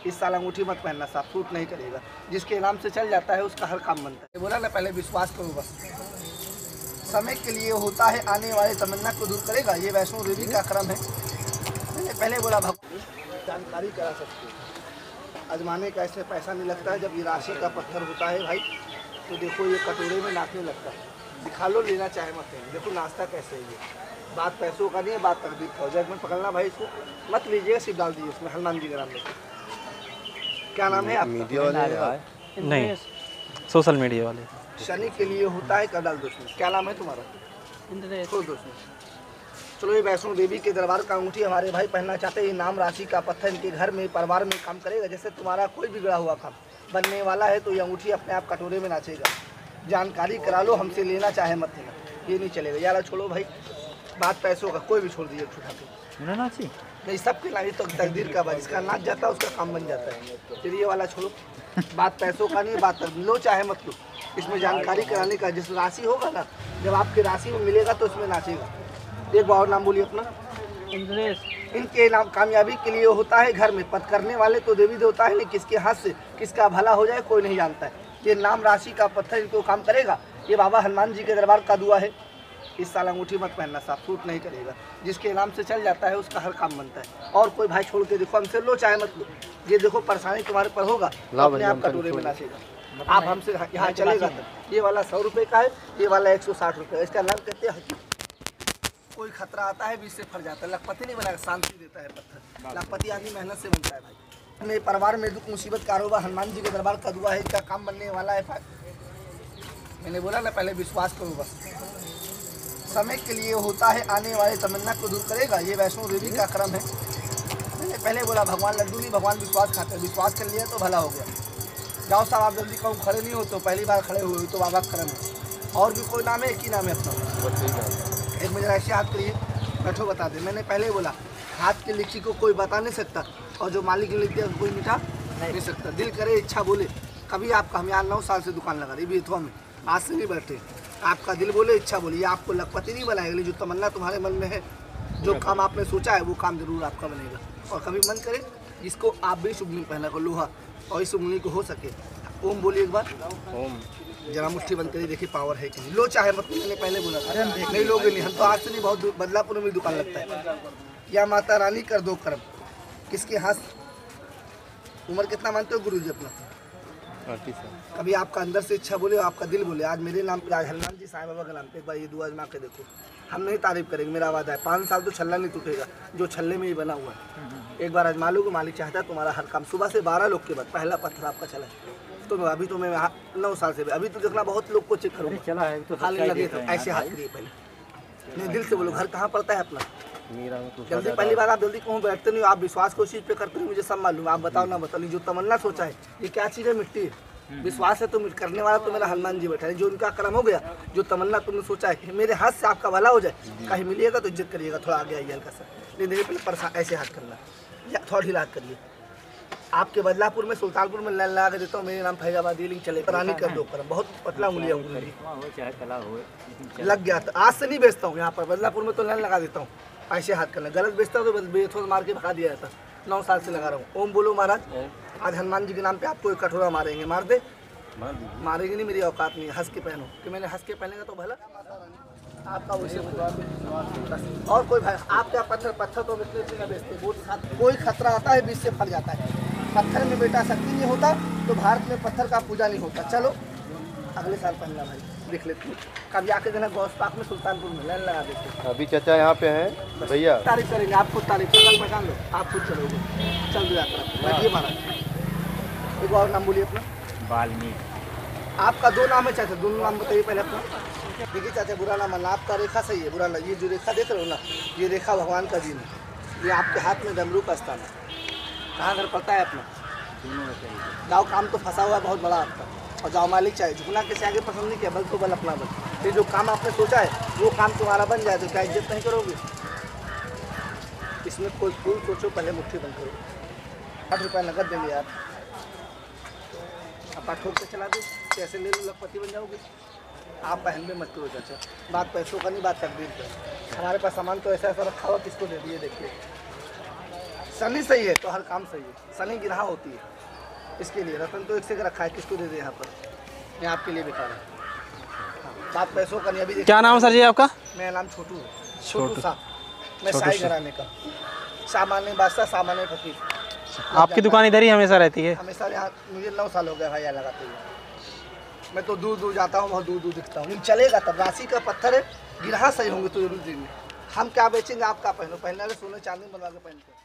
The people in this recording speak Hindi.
इस साल अंगूठी मत पहनना, साफ सूट नहीं करेगा। जिसके नाम से चल जाता है उसका हर काम बनता है। बोला ना पहले विश्वास करो बस, समय के लिए होता है, आने वाले तमन्ना को दूर करेगा। ये वैष्णो देवी का क्रम है। मैंने पहले बोला भक्त जानकारी करा सकते हो, आजमाने का ऐसे पैसा नहीं लगता है। जब ये राशि का पत्थर होता है भाई तो देखो ये कटोरे में नाचने लगता है। दिखा लो, लेना चाहे मत लेना। देखो नाश्ता कैसे है ये, बात पैसों का नहीं है, बात तकदीर का। जब में पकड़ना भाई इसको मत लीजिएगा, सिर्फ डाल दीजिए इसमें हनुमान जी का नाम लेके। क्या नाम है आपका? मीडिया वाले नहीं, सोशल मीडिया वाले। शनि के लिए होता है, कर डाल दो उसमें। क्या नाम है तुम्हारा? खोल दो उसमें। चलो ये वैष्णो देवी के दरबार का अंगूठी हमारे भाई पहनना चाहते हैं। ये नाम राशि का पत्थर इनके घर में परिवार में काम करेगा। जैसे तुम्हारा कोई बिगड़ा हुआ काम बनने वाला है तो ये अंगूठी अपने आप कटोरे में नाचेगा। जानकारी करा लो, हमसे लेना चाहे मत लेना, ये नहीं चलेगा। यार छोड़ो भाई, बात पैसों का कोई भी छोड़ दीजिए छुटा के। नाची नहीं, सबके लाए तो तकदीर का बात, जिसका नाच जाता है उसका काम बन जाता है। फिर ये वाला छोड़ो, बात पैसों का नहीं, बात लो चाहे मत लो। इसमें जानकारी कराने का, जिस राशि होगा ना, जब आपकी राशि में मिलेगा तो इसमें नाचेगा। एक बार और नाम बोलिए अपना। इनके नाम कामयाबी के लिए होता है, घर में पद करने वाले तो देवी देवता है, लेकिन किसके हाथ से किसका भला हो जाए कोई नहीं जानता है। ये नाम राशि का पत्थर इनको काम करेगा। ये बाबा हनुमान जी के दरबार का दुआ है। इस साल अंगूठी मत पहनना, साफ सूट नहीं करेगा। जिसके नाम से चल जाता है उसका हर काम बनता है। और कोई भाई छोड़ के देखो, हमसे लो चाहे मत लो। ये देखो परेशानी तुम्हारे पर होगा तो अपने आप कटोरे में नाचेगा। आप हमसे यहाँ चलेगा तो ये वाला 100 रुपये का है, ये वाला 160 रुपये। इसका नाम कहते हैं हकीम। कोई खतरा आता है बीच से फट जाता है। लखपति नहीं बनाएगा, शांति देता है पत्थर। लखपति आदमी मेहनत से बनता है भाई। मेरे परिवार में दुख मुसीबत कारोबार हनुमान जी के दरबार का दुआ है, इसका काम बनने वाला है। मैंने बोला ना पहले विश्वास करो बस, समय के लिए होता है, आने वाले तमन्ना को दूर करेगा। ये वैष्णो देवी का क्रम है। मैंने पहले बोला भगवान लड्डू नहीं, भगवान विश्वास खाते हैं। विश्वास कर लिया तो भला हो गया। जाओ साहब, आप जल्दी कहूँ खड़े नहीं हो तो पहली बार खड़े हुए तो बाबा क्रम है। और भी कोई नाम है? एक ही नाम है अपना। एक मुझे ऐसे हाथ करिए, बैठो बता दे। मैंने पहले बोला हाथ की लिखी को कोई बता नहीं सकता, और जो मालिक ने लिख दिया कोई मिटा नहीं सकता। दिल करे इच्छा बोले। कभी आपका, हम यहाँ 9 साल से दुकान लगा रही बेथुआ में, आज से नहीं बैठे। आपका दिल बोले इच्छा बोले, ये आपको लखपति नहीं बनाएगा। जो तमन्ना तुम्हारे मन में है, जो काम आपने सोचा है वो काम जरूर आपका बनेगा। और कभी मन करे इसको आप भी शुभ नहीं पहना को लोहा, और इस उंगली को हो सके ओम बोलिए एक बार। ओम जरा मुट्ठी बंद करिए, देखिए पावर है कि नहीं। लो चाहे मत, मैंने पहले बोला था नहीं लोगे नहीं। हम तो आज से नहीं, बहुत बदलापुर में दुकान लगता है। या माता रानी कर दो कर्म, किसके हाथ। उम्र कितना मानते हो गुरु जी अपना? 38 साल। कभी आपका अंदर से इच्छा बोले, आपका दिल बोले आज मेरे नाम पे, आज हनुमान जी साईं बाबा के नाम पे एक बार ये दुआ आजमा के देखो। हम नहीं तारीफ करेंगे, मेरा वादा है 5 साल तो छल्ला नहीं टूटेगा जो छल्ले में ही बना हुआ है। एक बार आजमा लो, मालिक चाहता है तुम्हारा हर काम। सुबह से 12 लोग के बाद पहला पत्थर आपका चला है। तो अभी तो मैं 9 साल से, अभी तो देखना बहुत लोग को चेक करूँगा। चला है तो खाली लगे तो ऐसे हाथ करिए पहले, नहीं दिल से बोलो। घर कहाँ पड़ता है अपना? जल्दी, पहली बार आप जल्दी कहूँ बैठते नहीं हो। आप विश्वास को चीज़ पे करते हो, मुझे सब मालूम। आप बताओ ना बताओ, जो तमन्ना सोचा है ये क्या चीज़ है? मिट्टी है। विश्वास है तो करने वाला तो मेरा हनुमान जी बैठा है। जो उनका कर्म हो गया, जो तमन्ना तुमने सोचा है मेरे हाथ से आपका भला हो जाए, कहीं मिलिएगा तो इज्जत करिएगा। थोड़ा आगे आइए हल्का सा, नहीं देखिए पहले परसा ऐसे हाथ करना, या थोड़ा ढीला हाथ करिए। आपके बदलापुर में, सुल्तानपुर में लाइन लगा के देता हूँ। मेरे नाम फैजाबाद डीलिंग चले, रानी कर दो कर्म। बहुत पतला उंगलियाँ लग गया था। आज से नहीं बेचता हूँ यहाँ पर, बदलापुर में तो लाइन लगा देता हूँ। ऐसे हाथ करना, गलत बेचता हूँ तो बेथोस मार के भगा दिया जाता। 9 साल से लगा रहा हूँ। ओम बोलो महाराज, आज हनुमान जी के नाम पे आपको एक कटोरा मारेंगे। मार दे, मारेंगे नहीं, मेरी औकात नहीं। हंस के पहनो, कि मैंने हंस के पहनेगा तो भला आपका वैसे। और कोई भाई आप क्या पत्थर तो बेचते बेचते, कोई खतरा आता है बीच से फट जाता है। पत्थर में बेटा शक्ति नहीं होता तो भारत में पत्थर का पूजा नहीं होता। चलो अगले साल पहनना भाई, देख लेते हैं। कभी आके देना गौस पार्क में, सुल्तानपुर में लाइन लगा देते। अभी चाचा यहाँ पे हैं भैया, तारीफ करेंगे। आप खुद तारीफ कल पहचान लो, आप खुद चलोगे। चल दो यात्रा बैठिए महाराज। एक और नाम बोलिए अपना। वाल्मीकि। आपका 2 नाम है चाचा, दोनों नाम बताइए पहले अपना। देखिए चाचा, बुरा ना मानना, आपका रेखा सही है, बुरा ना। ये जो रेखा देख रहे हो ना, ये रेखा भगवान का दिन है। ये आपके हाथ में डमरू का स्थान है। कहाँ घर पड़ता है अपना? जाओ, काम तो फंसा हुआ है बहुत बड़ा आपका। और जाओ, मालिक चाहे झुकना किसी आगे पसंद नहीं किया, बल तो बल अपना बल। ये जो काम आपने सोचा है वो काम तुम्हारा बन जाए तो क्या इज्जत नहीं करोगे? इसमें कोई फूल सोचो, पहले मुट्ठी बंद करो। 8 रुपये नकद देंगे आप, आप ठोक के चला दो, कैसे ले लो, लखपति बन जाओगे। आप पहन में मत करो चाचा, बात पैसों का नहीं, बात तकदीर का। हमारे पास सामान तो ऐसा ऐसा रखा हुआ, किसको दे दिए देखिए। शनि सही है तो हर काम सही है। शनि गिरहा होती है इसके लिए। रतन तो एक से रखा है, किसको दे दे यहाँ पर, ये आपके लिए बेकार है। हाँ, बात पैसों का नहीं। अभी क्या नाम है सर जी आपका? मेरा नाम छोटू है, छोटू सा। मैं शाही घराने का सामान्य बादशाह, सामान्य फकीर। आपकी दुकान इधर ही हमेशा रहती है? हमेशा यहाँ मुझे 9 साल हो गया भाई यहाँ लगाते हुए। मैं तो दूर दूर जाता हूँ, बहुत दूर दूर दिखता हूँ। चलेगा तब, राशि का पत्थर है, गिरहा सही होंगे तो जरूर देंगे। हम क्या बेचेंगे, आप क्या पहनो, पहनने वाले सोने चांदी बनवा के पहनते हैं।